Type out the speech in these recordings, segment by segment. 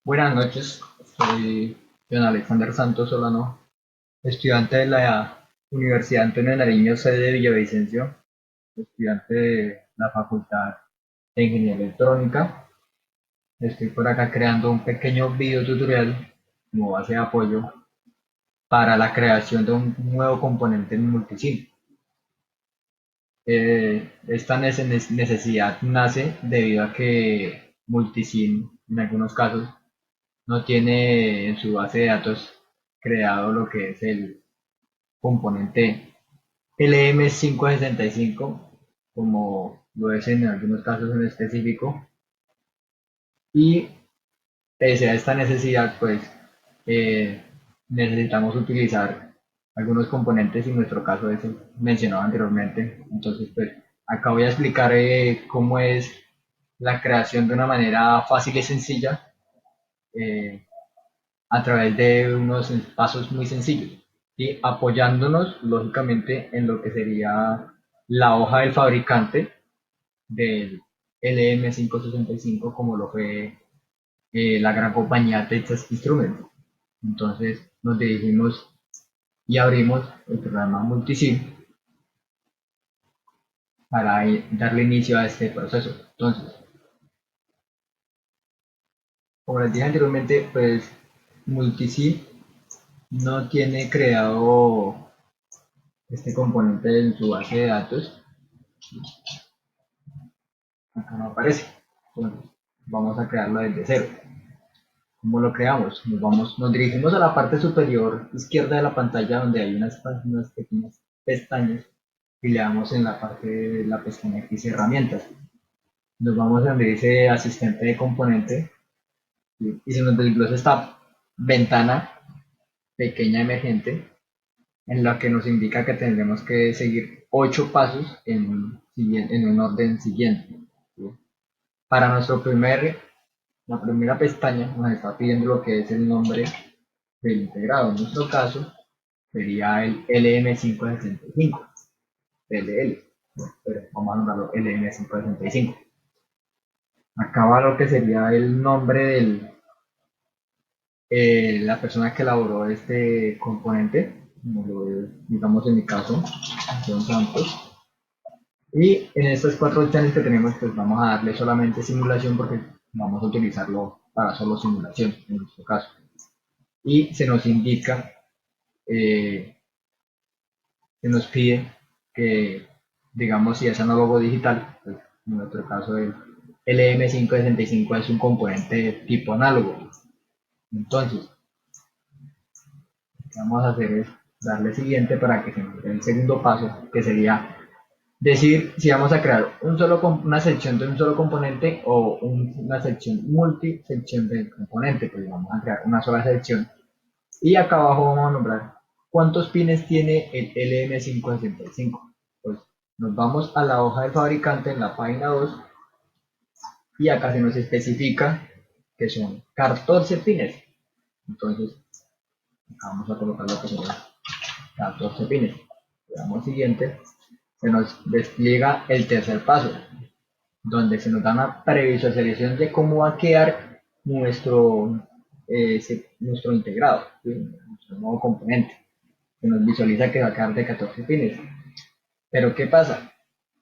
Buenas noches, soy John Alexander Santos Solano, estudiante de la Universidad Antonio de Nariño, sede de Villavicencio, estudiante de la Facultad de Ingeniería Electrónica. Estoy por acá creando un pequeño video tutorial como base de apoyo para la creación de un nuevo componente en Multisim. Esta necesidad nace debido a que Multisim, en algunos casos, no tiene en su base de datos creado lo que es el componente LM565, como lo es en algunos casos en específico, y pese a esta necesidad, pues eh, necesitamos utilizar algunos componentes, y en nuestro caso es el mencionado anteriormente. Entonces, pues acá voy a explicar cómo es la creación de una manera fácil y sencilla, eh, a través de unos pasos muy sencillos y apoyándonos lógicamente en lo que sería la hoja del fabricante del LM565, como lo fue la gran compañía Texas Instruments. Entonces nos dirigimos y abrimos el programa Multisim para darle inicio a este proceso. Entonces, como les dije anteriormente, pues Multisim no tiene creado este componente en su base de datos. Acá no aparece. Entonces, vamos a crearlo desde cero. ¿Cómo lo creamos? Nos dirigimos a la parte superior izquierda de la pantalla, donde hay unas pequeñas pestañas, y le damos en la parte de la pestaña que dice herramientas. Nos vamos a donde dice asistente de componente, y se nos desglosa esta ventana pequeña emergente, en la que nos indica que tendremos que seguir 8 pasos en un orden siguiente. ¿Sí? Para la primera pestaña nos está pidiendo lo que es el nombre del integrado. En nuestro caso sería el LM565, LL, pero vamos a nombrarlo LM565. Acá va lo que sería el nombre de la persona que elaboró este componente, como lo es, digamos en mi caso, John Santos. Y en estas 4 opciones que tenemos, pues vamos a darle solamente simulación, porque vamos a utilizarlo para solo simulación en nuestro caso. Y se nos indica, eh, se nos pide que, digamos, si es análogo digital, pues en nuestro caso el LM565 es un componente tipo análogo. Entonces, lo que vamos a hacer es darle siguiente para que se nos dé el segundo paso, que sería decir si vamos a crear una sección de un solo componente o una sección multi-sección del componente. Pues vamos a crear una sola sección, y acá abajo vamos a nombrar cuántos pines tiene el LM565. Pues nos vamos a la hoja del fabricante en la página 2, y acá se nos especifica que son 14 pines. Entonces acá vamos a colocar lo que son 14 pines. Le damos siguiente, se nos despliega el tercer paso, donde se nos da una previsualización de cómo va a quedar nuestro integrado, ¿sí? Nuestro nuevo componente. Se nos visualiza que va a quedar de 14 pines. Pero ¿qué pasa?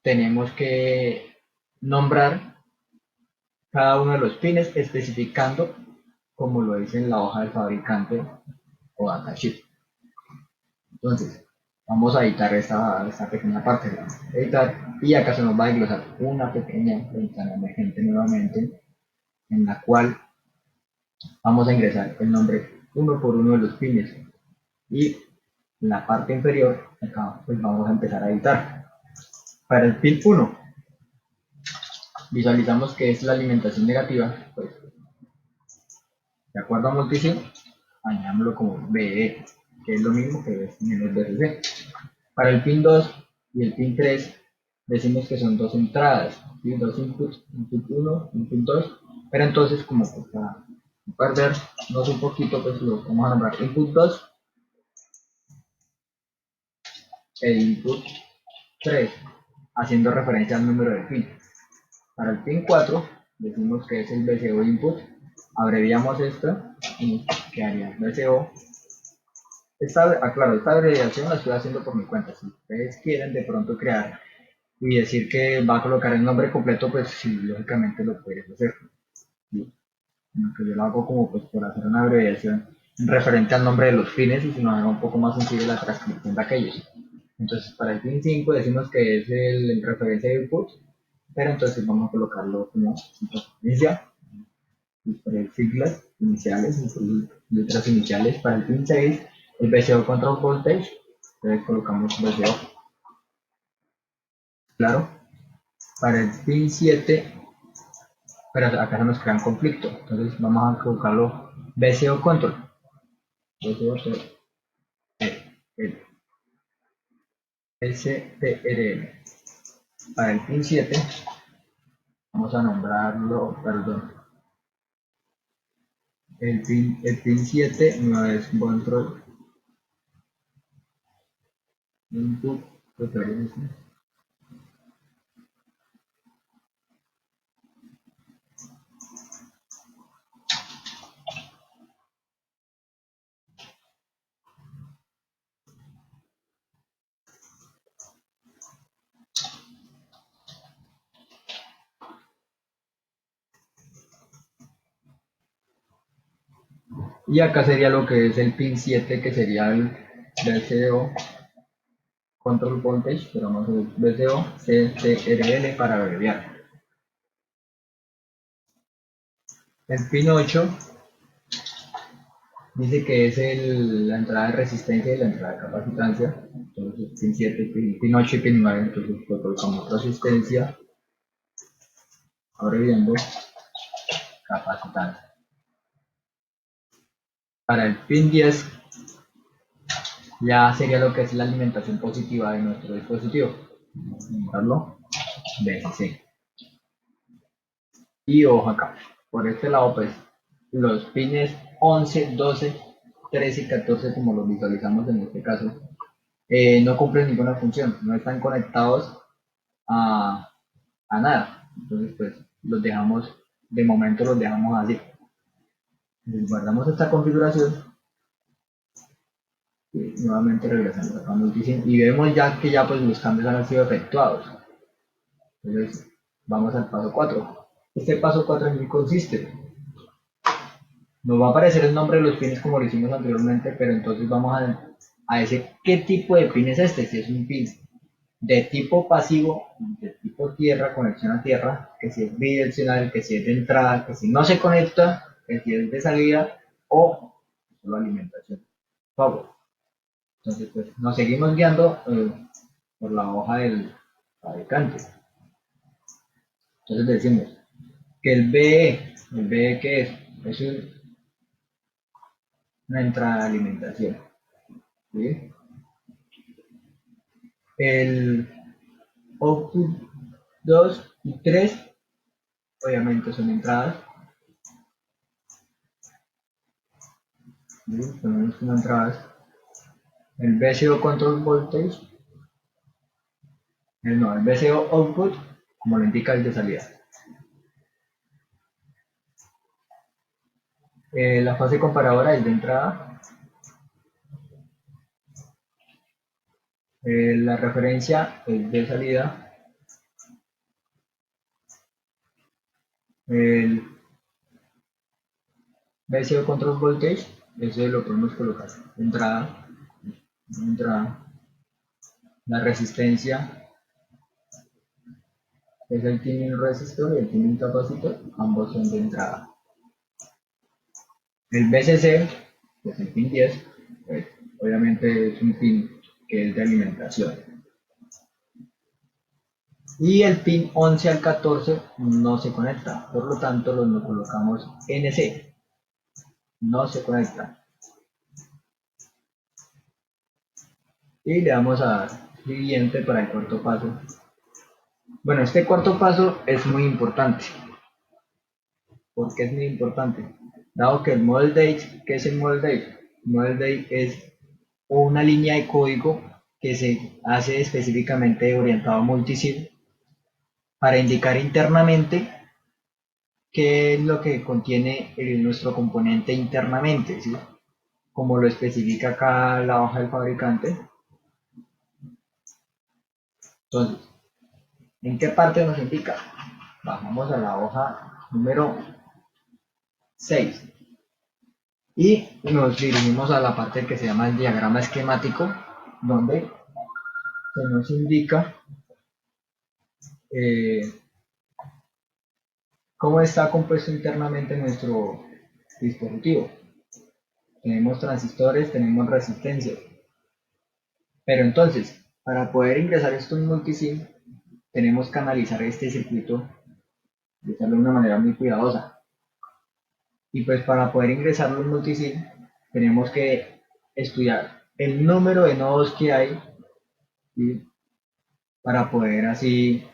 Tenemos que nombrar cada uno de los pines especificando como lo dice en la hoja del fabricante o datasheet. Entonces, vamos a editar esta pequeña parte, vamos a editar, y acá se nos va a desglosar una pequeña ventana emergente nuevamente, en la cual vamos a ingresar el nombre uno por uno de los pines, y en la parte inferior acá pues vamos a empezar a editar. Para el pin 1 visualizamos que es la alimentación negativa, pues de acuerdo a multisim añadámoslo como BE, que es lo mismo que es menos BCC. Para el pin 2 y el pin 3 decimos que son dos entradas, ¿sí? Dos inputs, input 1, input 2, pero entonces como pues, para perdernos un poquito, pues lo vamos a nombrar input 2 e input 3, haciendo referencia al número de pin. Para el pin 4 decimos que es el BCO input, abreviamos esto y nos quedaría BCO. Claro, esta abreviación la estoy haciendo por mi cuenta. Si ustedes quieren de pronto crear y decir que va a colocar el nombre completo, pues sí, lógicamente lo puedes hacer. Sí. Aunque yo lo hago como pues por hacer una abreviación referente al nombre de los pines y se nos haga un poco más sencillo la transcripción de aquellos. Entonces para el pin 5 decimos que es el en referencia de input, pero entonces vamos a colocarlo como referencia y poner siglas iniciales, letras iniciales. Para el pin 6 el VCO control voltage, entonces colocamos VCO, claro. Para el pin 7, pero acá se nos crea un conflicto, entonces vamos a colocarlo VCO control, VCO STRL. Para el pin 7 vamos a nombrarlo, perdón, el pin 7 no es control input preferencia. Y acá sería lo que es el pin 7, que sería el VCO control voltage, pero vamos a ver VCO CTRL para abreviar. El pin 8 dice que es la entrada de resistencia y la entrada de capacitancia. Entonces pin 7, pin 8 y pin 9, entonces pues colocamos resistencia, abreviando capacitancia. Para el pin 10 ya sería lo que es la alimentación positiva de nuestro dispositivo. Vamos a nombrarlo BCC. Y ojo acá, por este lado pues los pines 11, 12, 13 y 14, como los visualizamos en este caso, no cumplen ninguna función, no están conectados a nada. Entonces pues los dejamos, de momento los dejamos así. Entonces, guardamos esta configuración y nuevamente regresamos acá a Multisim y vemos ya que ya pues los cambios han sido efectuados. Entonces vamos al paso 4. Este paso 4 en qué consiste. Nos va a aparecer el nombre de los pines como lo hicimos anteriormente, pero entonces vamos a decir qué tipo de pin es este. Si es un pin de tipo pasivo, de tipo tierra, conexión a tierra, que si es bidireccional, que si es de entrada, que si no se conecta, que si es de salida o solo alimentación. Power. Entonces, pues nos seguimos guiando por la hoja del fabricante. Entonces decimos que el BE que es una entrada de alimentación. ¿Sí? El output 2 y 3 obviamente son entradas. ¿Sí? Tenemos como entradas. El VCO control voltage, el VCO output, como lo indica el de salida. La fase comparadora es de entrada. La referencia es de salida. El VCO control voltage, eso lo podemos colocar de entrada. La resistencia es el timing resistor y el timing capacitor, ambos son de entrada. El BCC, que es el pin 10, pues, obviamente es un pin que es de alimentación. Y el pin 11 al 14 no se conecta, por lo tanto lo colocamos NC, no se conecta. Y le damos a dar siguiente para el cuarto paso. Bueno, este cuarto paso es muy importante. ¿Por qué es muy importante? Dado que el model date, ¿qué es el model date? El model date es una línea de código que se hace específicamente orientado a multisim para indicar internamente qué es lo que contiene nuestro componente internamente, ¿sí? Como lo especifica acá la hoja del fabricante. Entonces, ¿en qué parte nos indica? Bajamos a la hoja número 6 y nos dirigimos a la parte que se llama el diagrama esquemático, donde se nos indica eh, cómo está compuesto internamente nuestro dispositivo. Tenemos transistores, tenemos resistencias. Pero entonces, para poder ingresar esto en multisim, tenemos que analizar este circuito de hacerlo de una manera muy cuidadosa. Y pues para poder ingresarlo en multisim, tenemos que estudiar el número de nodos que hay, ¿sí? Para poder así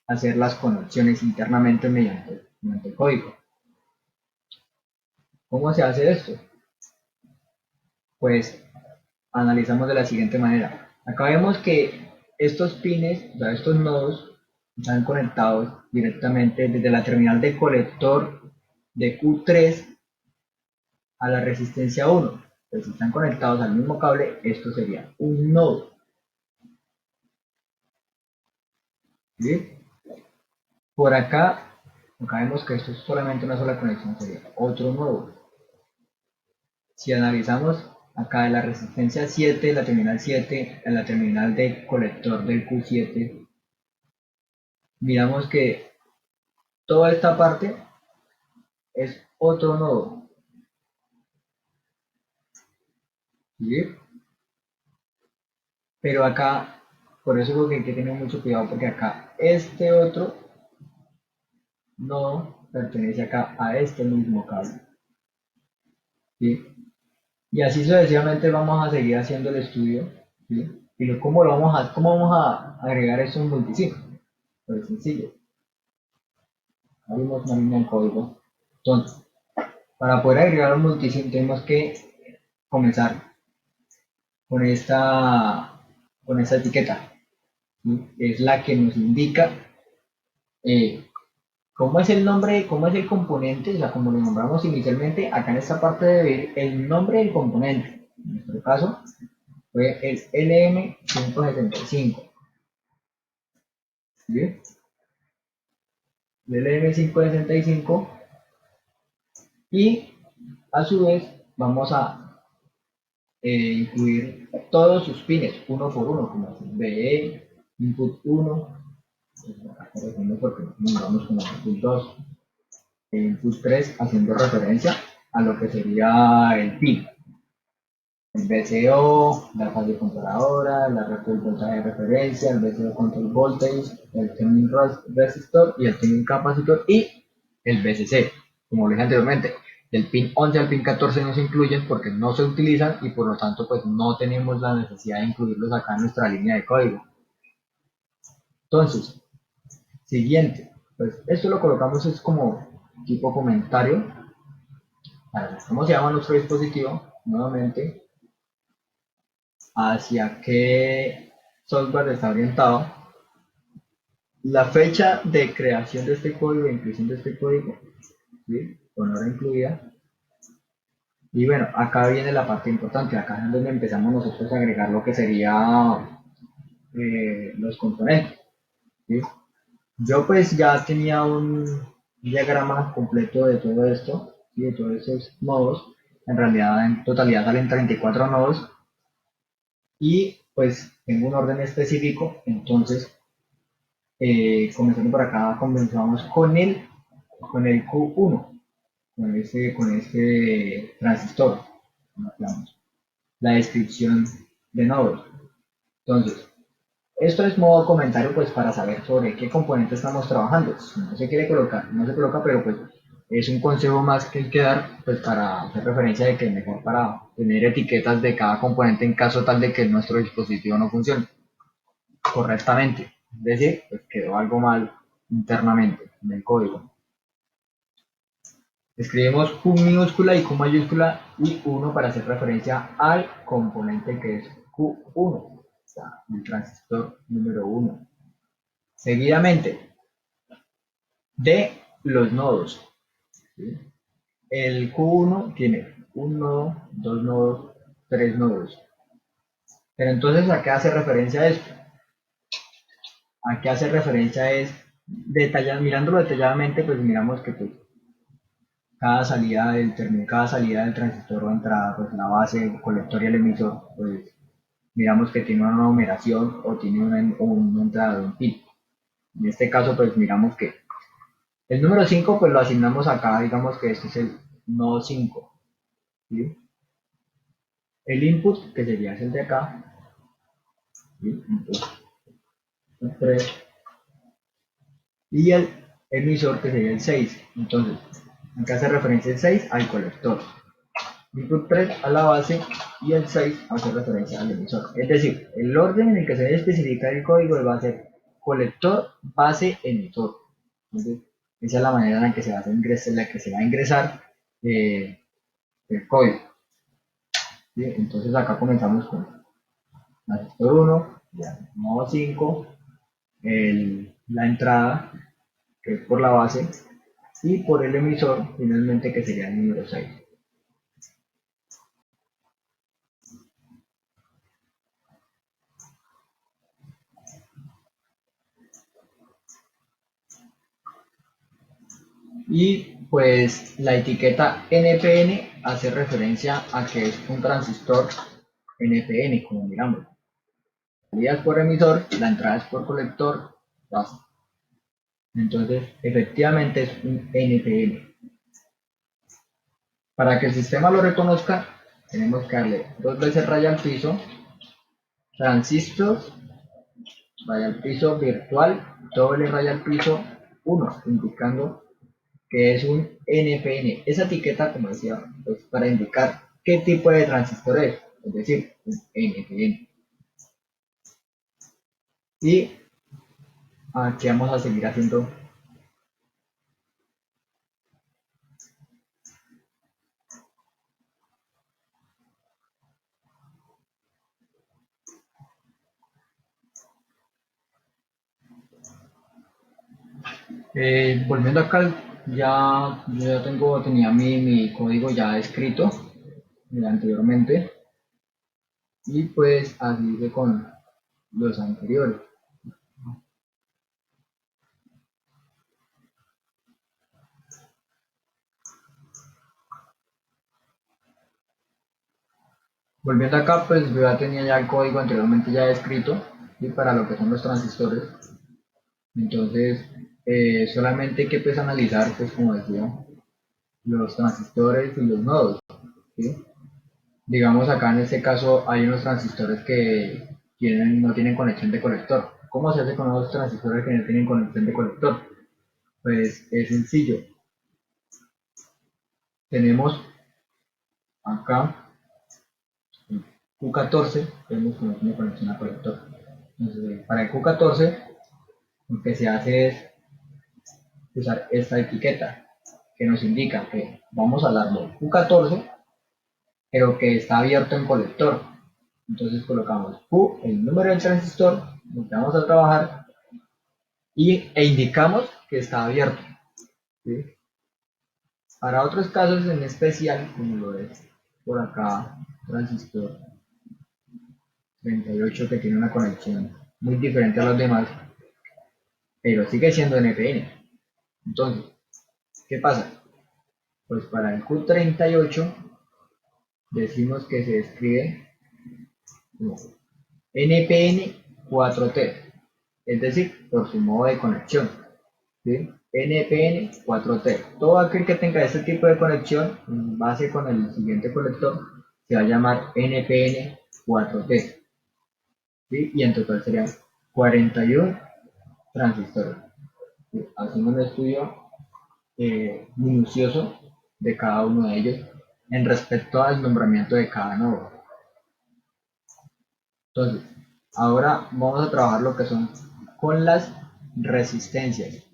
hacer las conexiones internamente mediante el código. ¿Cómo se hace esto? Pues analizamos de la siguiente manera. Acá vemos que estos pines, o sea, estos nodos, están conectados directamente desde la terminal de colector de Q3 a la resistencia 1. Pues si están conectados al mismo cable, esto sería un nodo. ¿Sí? Por acá vemos que esto es solamente una sola conexión, sería otro nodo. Si analizamos acá de la resistencia 7, la terminal 7, en la terminal de colector del Q7, miramos que toda esta parte es otro nodo. ¿Sí? Pero acá, por eso creo que hay que tener mucho cuidado, porque acá este otro nodo pertenece acá a este mismo cable. ¿Sí? Y así sucesivamente vamos a seguir haciendo el estudio. ¿Sí? Y cómo vamos a agregar eso en multisim. Pues sencillo. Abrimos una línea de código. Entonces, para poder agregar un multisim tenemos que comenzar con esta etiqueta. ¿Sí? Es la que nos indica cómo es el nombre, cómo es el componente, o sea, como lo nombramos inicialmente, acá en esta parte debe ir el nombre del componente. En nuestro caso fue el LM565. ¿Sí? El LM565 y a su vez vamos a incluir todos sus pines uno por uno, como BE, input 1, porque nos vamos con input 2, input 3, haciendo referencia a lo que sería el pin. El VCO, la fase controladora, la red del voltaje de referencia, el VCO control voltage, el tuning resistor y el tuning capacitor y el VCC. Como lo dije anteriormente, del pin 11 al pin 14 no se incluyen porque no se utilizan y por lo tanto pues no tenemos la necesidad de incluirlos acá en nuestra línea de código. Entonces, siguiente, pues esto lo colocamos es como tipo comentario para cómo se llama nuestro dispositivo, nuevamente hacia qué software está orientado, la fecha de creación de este código e inclusión de este código, ¿sí? Con hora incluida. Y bueno, acá viene la parte importante, acá es donde empezamos nosotros a agregar lo que sería los componentes. ¿Sí? Yo pues ya tenía un diagrama completo de todo esto, ¿sí? De todos esos nodos. En realidad en totalidad salen 34 nodos y pues tengo un orden específico, entonces comenzando por acá, comenzamos con el Q1, con este transistor. La descripción de nodos. Entonces, esto es modo comentario pues para saber sobre qué componente estamos trabajando. Si no se quiere colocar, no se coloca, pero pues es un consejo más que hay que dar pues para hacer referencia de que es mejor para tener etiquetas de cada componente en caso tal de que nuestro dispositivo no funcione correctamente. Es decir, pues quedó algo mal internamente en el código. Escribimos Q minúscula y Q mayúscula y 1 para hacer referencia al componente que es Q1, o sea, el transistor número 1. Seguidamente, de los nodos. ¿sí? El Q1 tiene un nodo, dos nodos, tres nodos. Pero entonces, ¿a qué hace referencia esto? ¿A qué hace referencia es mirándolo detalladamente, pues miramos que pues, cada salida del transistor o entrada, pues la base, el colector y el emisor, pues miramos que tiene una numeración o tiene una entrada de un pin. En este caso, pues miramos que el número 5 pues lo asignamos acá, digamos que este es el nodo 5, ¿sí? El input, que sería el de acá, ¿sí? Input 3, y el emisor, que sería el 6. Entonces, acá hace referencia el 6 al colector, input 3 a la base y el 6 hace referencia al emisor. Es decir, el orden en el que se debe especificar el código va a ser colector, base, emisor. Entonces, esa es la manera en la que se va a ingresar el código, ¿sí? Entonces acá comenzamos con transistor 1, modo 5, la entrada, que es por la base, y por el emisor, finalmente, que sería el número 6. Y pues la etiqueta NPN hace referencia a que es un transistor NPN, como miramos. La salida es por emisor, la entrada es por colector, base. Entonces, efectivamente es un NPN. Para que el sistema lo reconozca, tenemos que darle dos veces raya al piso, transistor, raya al piso virtual, doble raya al piso 1, indicando que es un NPN. Esa etiqueta, como decía, es para indicar qué tipo de transistor es decir, un NPN. Y aquí vamos a seguir haciendo. Volviendo acá, yo ya tenía mi código ya escrito anteriormente, y pues así hice con los anteriores. Volviendo acá, pues yo ya tenía ya el código anteriormente ya escrito, y para lo que son los transistores. Entonces, solamente hay que pues analizar, pues como decía, los transistores y los nodos, ¿sí? Digamos acá en este caso hay unos transistores que no tienen conexión de colector. ¿Cómo se hace con los transistores que no tienen conexión de colector? Pues es sencillo. Tenemos acá el Q14, vemos que no tiene conexión a colector. Entonces, para el Q14, lo que se hace es usar esta etiqueta que nos indica que vamos a darle Q14, pero que está abierto en colector. Entonces colocamos Q, el número del transistor, lo que vamos a trabajar, e indicamos que está abierto, ¿sí? Para otros casos en especial, como lo es por acá, transistor 38, que tiene una conexión muy diferente a los demás, pero sigue siendo NPN. Entonces, ¿qué pasa? Pues para el Q38 decimos que se escribe como NPN 4T, es decir, por su modo de conexión, ¿sí? NPN 4T. Todo aquel que tenga este tipo de conexión en base con el siguiente colector se va a llamar NPN 4T, ¿sí? Y en total serían 41 transistores, ¿sí? Haciendo un estudio minucioso de cada uno de ellos en respecto al nombramiento de cada nodo. Entonces, ahora vamos a trabajar lo que son con las resistencias.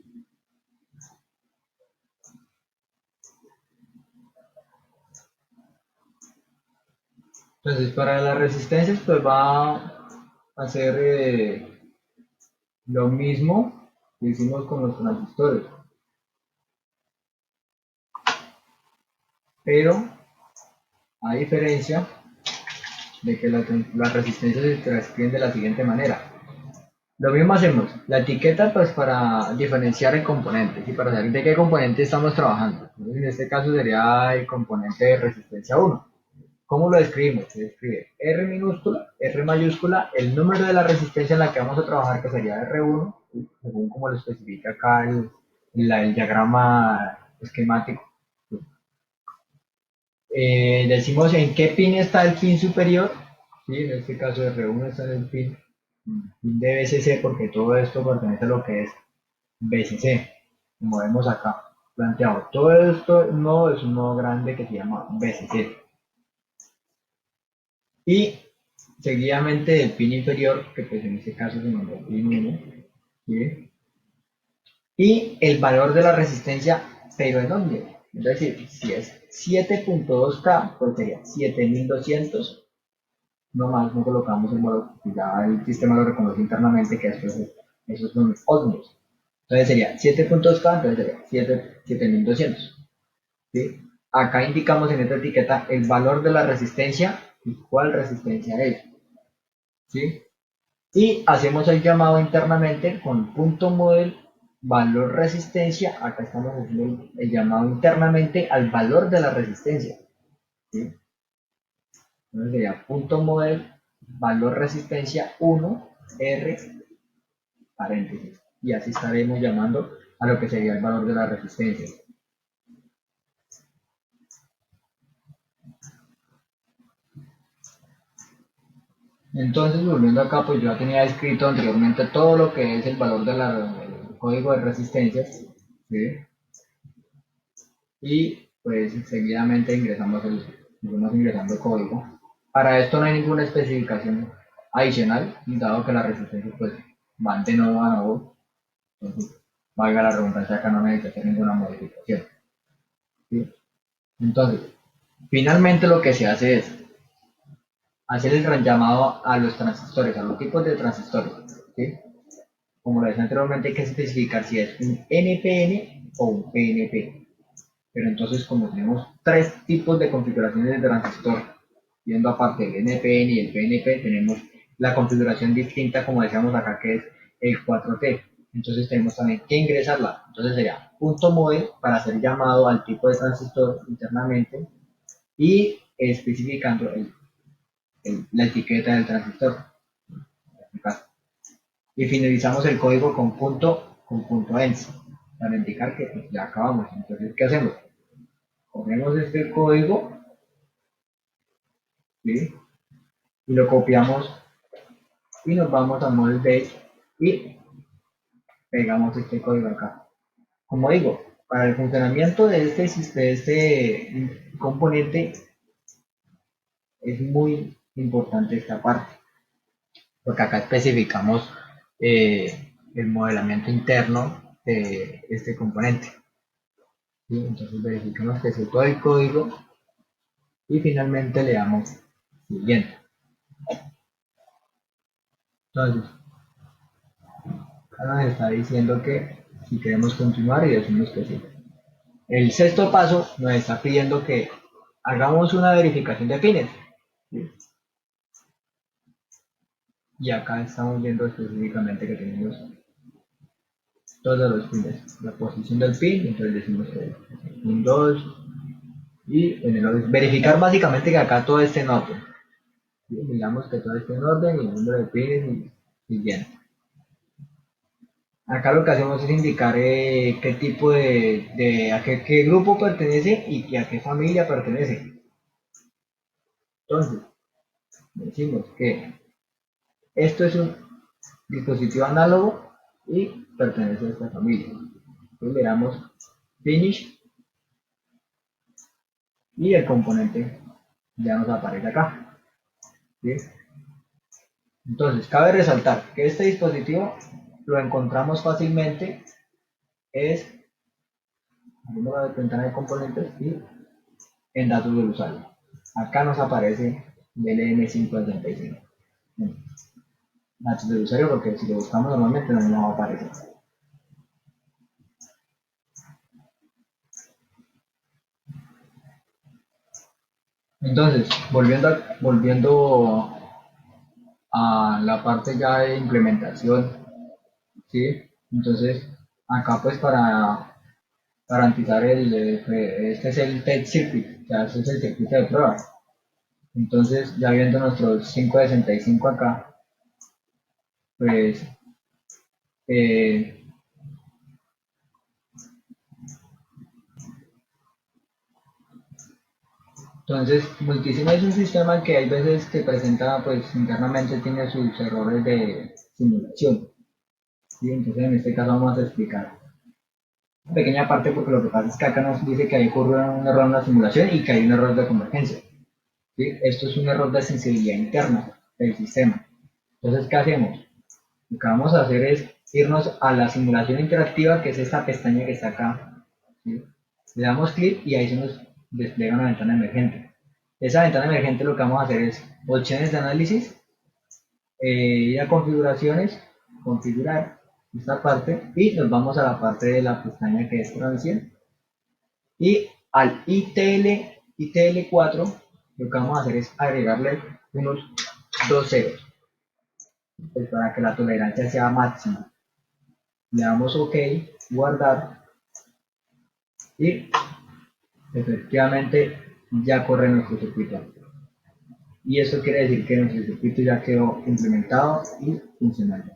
Entonces, para las resistencias, pues va a hacer lo mismo que hicimos con los transistores. pero a diferencia de que las resistencias se transcriben de la siguiente manera. Lo mismo hacemos, la etiqueta pues para diferenciar el componente y para saber de qué componente estamos trabajando. Entonces, en este caso sería el componente de resistencia 1. ¿Cómo lo describimos? Se describe R minúscula, R mayúscula, el número de la resistencia en la que vamos a trabajar, que sería R1, según como lo especifica acá el diagrama esquemático. Decimos en qué pin está el pin superior, ¿sí? En este caso R1 está en el pin de BCC, porque todo esto pertenece a lo que es BCC. Como vemos acá planteado, todo esto no es un nodo grande que se llama BCC. Y seguidamente del pin inferior, que pues en este caso se nombra pin 1, ¿sí? Y el valor de la resistencia, pero ¿en dónde? Es decir, si es 7.2K, pues sería 7200, no más, no colocamos el valor, ya el sistema lo reconoce internamente que esos son ohmios. Entonces sería 7.2K, entonces sería 7200. ¿Sí? Acá indicamos en esta etiqueta el valor de la resistencia y cuál resistencia es. ¿Sí? Y hacemos el llamado internamente con punto model valor resistencia. Acá estamos haciendo el llamado internamente al valor de la resistencia. ¿Sí? Entonces sería punto model valor resistencia 1 R paréntesis. Y así estaremos llamando a lo que sería el valor de la resistencia. Entonces, volviendo acá, pues yo ya tenía escrito anteriormente todo lo que es el valor del código de resistencias, ¿sí? Y pues seguidamente seguimos ingresando código. Para esto no hay ninguna especificación adicional, dado que las resistencias pues van de nodo a nodo, entonces valga la redundancia, acá no necesita hacer ninguna modificación, ¿sí? Entonces, finalmente lo que se hace es hacer el gran llamado a los transistores, a los tipos de transistores, ¿sí? Como lo decía anteriormente, hay que especificar si es un NPN o un PNP. Pero entonces, como tenemos tres tipos de configuraciones de transistor, viendo aparte el NPN y el PNP, tenemos la configuración distinta, como decíamos acá, que es el 4T. Entonces tenemos también que ingresarla. Entonces sería punto model para hacer llamado al tipo de transistor internamente y especificando la etiqueta del transistor. Y finalizamos el código con punto ends para indicar que pues, ya acabamos. Entonces, ¿qué hacemos? Cogemos este código, ¿sí? Y lo copiamos y nos vamos a model base y pegamos este código acá. Como digo, para el funcionamiento de este componente es muy importante esta parte, porque acá especificamos el modelamiento interno de este componente. ¿Sí? Entonces verificamos que sea todo el código y finalmente le damos siguiente. Entonces, acá nos está diciendo que si queremos continuar y decimos que sí. El sexto paso nos está pidiendo que hagamos una verificación de pines. ¿Sí? Y acá estamos viendo específicamente que tenemos todos los pines. La posición del pin, entonces decimos que un 2 y en el verificar básicamente que acá todo esté en orden. ¿Sí? Digamos que todo esté en orden y el número de pines y bien. Acá lo que hacemos es indicar qué tipo a qué grupo pertenece y a qué familia pertenece. Entonces, decimos que esto es un dispositivo análogo y pertenece a esta familia. Entonces le damos finish y el componente ya nos aparece acá. ¿Sí? Entonces, cabe resaltar que este dispositivo lo encontramos fácilmente es en la ventana de componentes y en datos del usuario. Acá nos aparece DLM565. Datos del usuario porque si lo buscamos normalmente no nos aparece. Entonces, volviendo a la parte ya de implementación, ¿sí? Entonces, acá pues para garantizar este es el test circuit, o sea, este es el circuito de prueba. Entonces, ya viendo nuestros 565 acá, pues, eh, entonces, Multisim es un sistema que hay veces que presenta, pues, internamente tiene sus errores de simulación, ¿sí? Entonces, en este caso vamos a explicar una pequeña parte porque lo que pasa es que acá nos dice que hay ocurrido un error en la simulación y que hay un error de convergencia, ¿sí? Esto es un error de sensibilidad interna del sistema. Entonces, ¿qué hacemos? Lo que vamos a hacer es irnos a la simulación interactiva, que es esta pestaña que está acá, ¿sí? Le damos clic y ahí se nos despliega una ventana emergente. Esa ventana emergente lo que vamos a hacer es opciones de análisis, ir a configuraciones, configurar esta parte y nos vamos a la parte de la pestaña que es transmisión y al ITL4 lo que vamos a hacer es agregarle unos dos ceros pues para que la tolerancia sea máxima. Le damos OK, guardar y efectivamente ya corre nuestro circuito. Y eso quiere decir que nuestro circuito ya quedó implementado y funcionando.